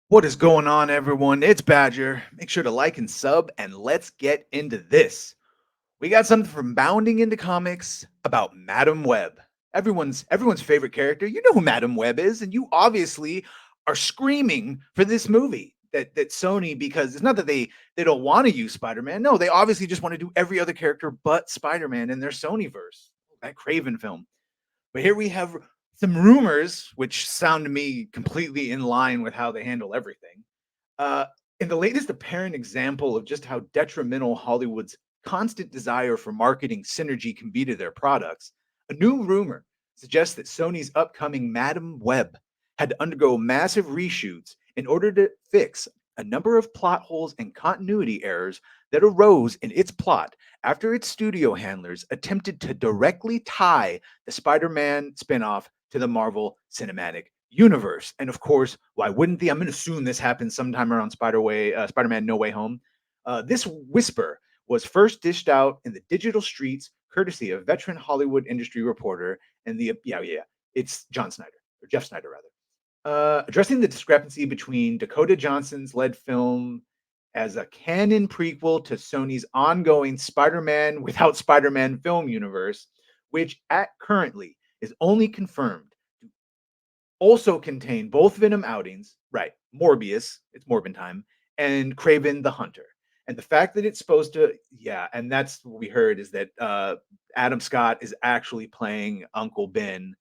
What is going on, everyone? It's Badger. Make sure to like and sub, and let's get into this. We got something from Bounding into Comics about Madam Web. Everyone's favorite character. You know who Madam Web is, and you obviously are screaming for this movie. That Sony, because it's not that they don't want to use Spider-Man. No, they obviously just want to do every other character but Spider-Man in their Sony verse. That Craven film. But here we have some rumors, which sound to me completely in line with how they handle everything. Uh, in the latest apparent example of just how detrimental Hollywood's constant desire for marketing synergy can be to their products, a new rumor suggests that Sony's upcoming Madam Web had to undergo massive reshoots in order to fix a number of plot holes and continuity errors that arose in its plot after its studio handlers attempted to directly tie the Spider Man spinoff to the Marvel Cinematic Universe. And of course, why wouldn't the? I'm going to assume this happened sometime around Spider Man No Way Home. This whisper was first dished out in the digital streets, courtesy of veteran Hollywood industry reporter and it's John Snyder, or Jeff Sneider rather. Addressing the discrepancy between Dakota Johnson's led film as a canon prequel to Sony's ongoing Spider-Man without Spider-Man film universe, which at currently is only confirmed to also contain both Venom outings, right? Morbius, it's Morbin time, and Craven the Hunter. And the fact that it's supposed to, yeah, and that's what we heard is that Adam Scott is actually playing Uncle Ben.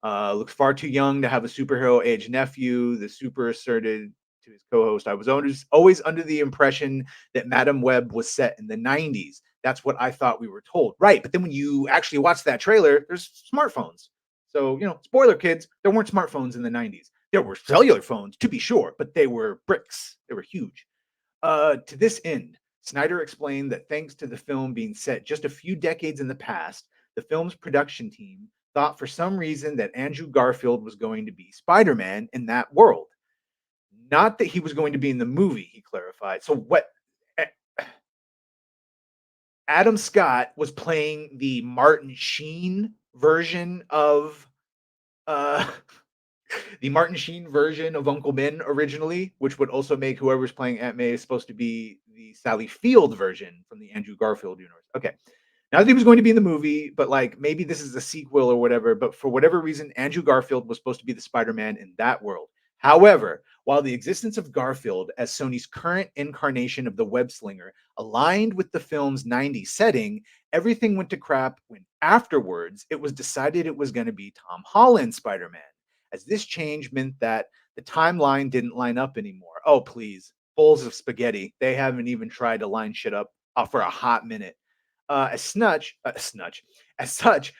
Looks far too young to have a superhero age nephew. The super asserted to his co-host, I was always under the impression that Madam Web was set in the 90s. That's what I thought we were told. Right. But then when you actually watch that trailer, there's smartphones. So, spoiler kids, there weren't smartphones in the 90s. There were cellular phones, to be sure, but they were bricks. They were huge. To this end, Snyder explained that thanks to the film being set just a few decades in the past, the film's production team thought for some reason that Andrew Garfield was going to be Spider Man in that world. Not that he was going to be in the movie, he clarified. So, what Adam Scott was playing the Martin Sheen version of uh, the Martin Sheen version of Uncle Ben originally, which would also make whoever's playing Aunt May is supposed to be the Sally Field version from the Andrew Garfield universe. Okay. Not that he was going to be in the movie, but like maybe this is a sequel or whatever. But for whatever reason, Andrew Garfield was supposed to be the Spider Man in that world. However, while the existence of Garfield as Sony's current incarnation of the web slinger aligned with the film's 90s setting, everything went to crap when afterwards it was decided it was going to be Tom Holland's Spider Man, as this change meant that the timeline didn't line up anymore. Oh, please. Bowls of spaghetti. They haven't even tried to line shit up for a hot minute. As such,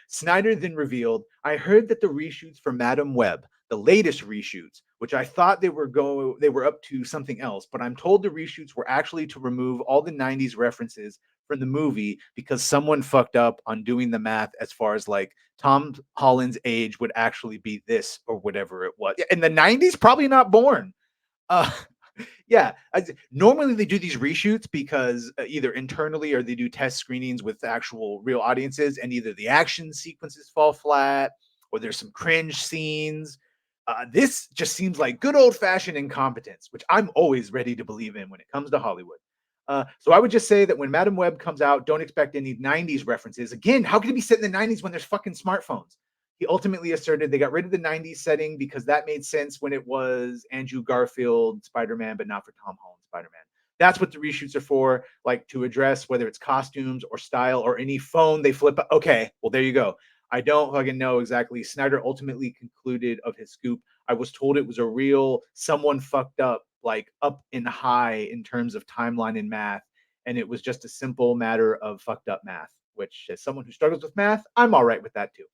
Snyder then revealed, I heard that the reshoots for Madam Web, the latest reshoots, which I thought they were up to something else, but I'm told the reshoots were actually to remove all the 90s references from the movie because someone fucked up on doing the math as far as like Tom Holland's age would actually be this or whatever it was. In the 90s, probably not born. Uh, yeah, normally they do these reshoots because either internally or they do test screenings with actual real audiences, and either the action sequences fall flat or there's some cringe scenes. This just seems like good old fashioned incompetence, which I'm always ready to believe in when it comes to Hollywood. So I would just say that when Madam Web comes out, don't expect any 90s references. Again, how could it be set in the 90s when there's fucking smartphones? He ultimately asserted they got rid of the 90s setting because that made sense when it was Andrew Garfield Spider-Man, but not for Tom Holland Spider-Man. That's what the reshoots are for, like to address whether it's costumes or style or any phone they flip. Okay, well, there you go. I don't fucking know exactly. Snyder ultimately concluded of his scoop. I was told it was a real someone fucked up, like up in high in terms of timeline and math. And it was just a simple matter of fucked up math, which, as someone who struggles with math, I'm all right with that too.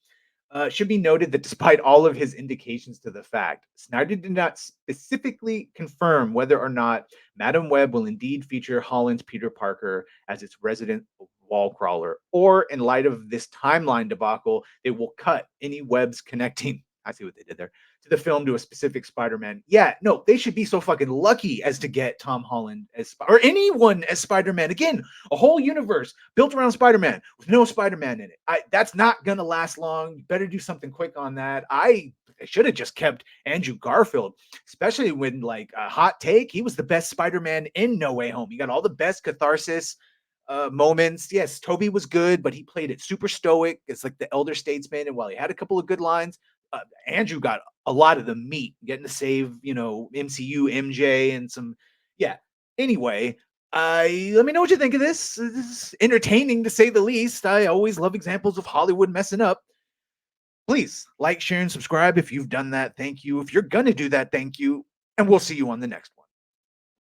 Should be noted that despite all of his indications to the fact, Snyder did not specifically confirm whether or not Madam Web will indeed feature Holland's Peter Parker as its resident wall crawler, or in light of this timeline debacle, they will cut any webs connecting. I see what they did there to the film to a specific Spider-Man. Yeah, no, they should be so fucking lucky as to get Tom Holland as or anyone as Spider-Man. Again, a whole universe built around Spider-Man with no Spider-Man in it. That's not gonna last long. You better do something quick on that. I They should have just kept Andrew Garfield, especially when, like, a hot take, he was the best Spider-Man in No Way Home. He got all the best catharsis moments. Yes, Toby was good, but he played it super stoic. It's like the elder statesman. And while he had a couple of good lines, Andrew got a lot of the meat, getting to save, MCU, MJ, and some, yeah. Anyway, I let me know what you think of this. This is entertaining to say the least. I always love examples of Hollywood messing up. Please like, share, and subscribe if you've done that. Thank you. If you're gonna do that, thank you. And we'll see you on the next one.